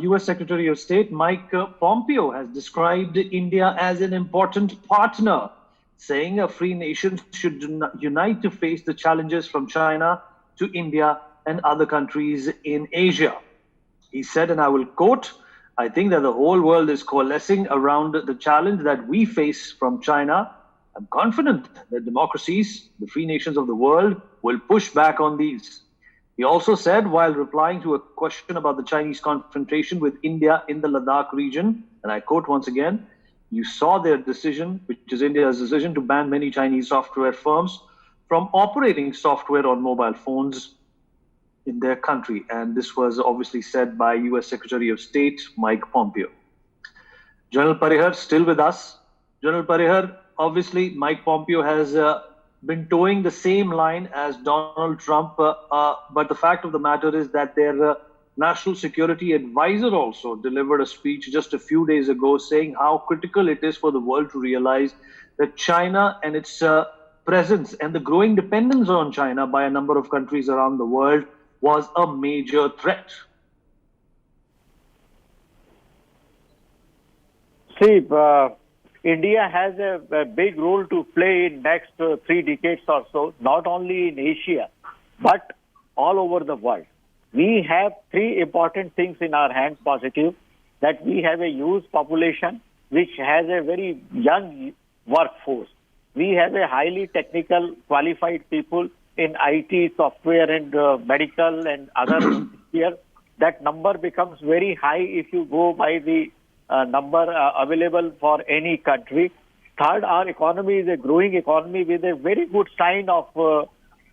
U.S. Secretary of State Mike Pompeo has described India as an important partner, saying a free nation should unite to face the challenges from China to India and other countries in Asia. He said, and I will quote, "I think that the whole world is coalescing around the challenge that we face from China. I'm confident that democracies, the free nations of the world, will push back on these." He also said, while replying to a question about the Chinese confrontation with India in the Ladakh region, and I quote once again, "You saw their decision, which is India's decision to ban many Chinese software firms from operating software on mobile phones in their country." And this was obviously said by US Secretary of State Mike Pompeo. General Parihar still with us. General Parihar, obviously Mike Pompeo has been towing the same line as Donald Trump, but the fact of the matter is that their national security advisor also delivered a speech just a few days ago saying how critical it is for the world to realize that China and its presence and the growing dependence on China by a number of countries around the world was a major threat. See, India has a big role to play in next 3 decades or so, not only in Asia, but all over the world. We have 3 important things in our hands positive, that we have a youth population which has a very young workforce. We have a highly technical, qualified people in IT, software and medical and other spheres. That number becomes very high if you go by the number available for any country. Third, our economy is a growing economy with a very good sign of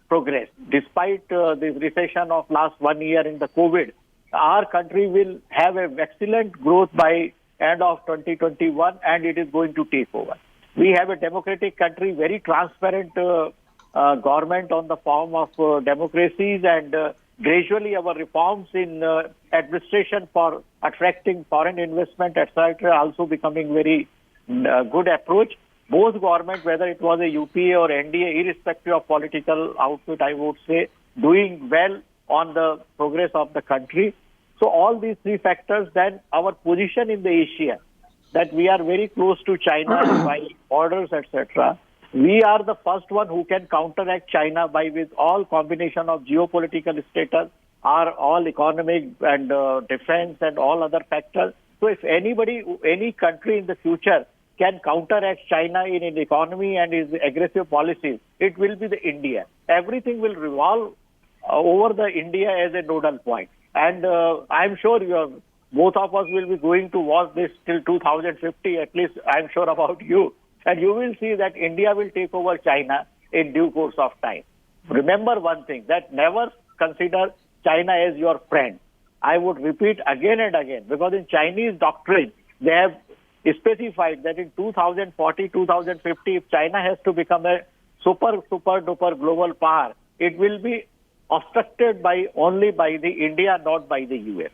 progress. Despite the recession of last 1 year in the COVID, our country will have an excellent growth by end of 2021 and it is going to take over. We have a democratic country, very transparent government on the form of democracies, and gradually our reforms in administration for attracting foreign investment, etc., also becoming very good approach. Both governments, whether it was a UPA or NDA, irrespective of political output, I would say, doing well on the progress of the country. So all these 3 factors, then our position in the Asia, that we are very close to China by borders, etc. We are the first one who can counteract China by with all combination of geopolitical status, our all economic and defense and all other factors. So if anybody, any country in the future can counteract China in its economy and its aggressive policies, it will be the India. Everything will revolve over the India as a nodal point. And I'm sure both of us will be going to watch this till 2050, at least I'm sure about you. And you will see that India will take over China in due course of time. Remember one thing, that never consider China as your friend. I would repeat again and again, because in Chinese doctrine, they have specified that in 2040, 2050, if China has to become a super duper global power, it will be obstructed only by the India, not by the US.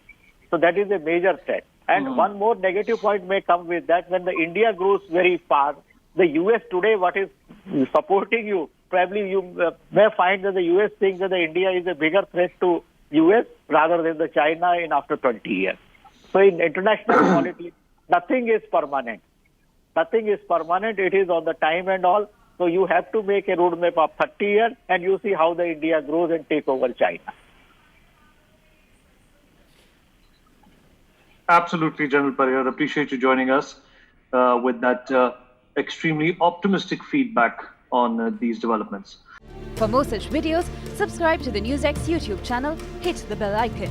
So that is a major threat. And one more negative point may come with that. When the India grows very fast, the US today, what is supporting you, probably you may find that the US thinks that the India is a bigger threat to US rather than the China in after 20 years. So in international politics, nothing is permanent. Nothing is permanent. It is on the time and all. So you have to make a roadmap of 30 years and you see how the India grows and take over China. Absolutely, General Parihar. Appreciate you joining us with that extremely optimistic feedback on these developments. For more such videos, subscribe to the NewsX YouTube channel, hit the bell icon.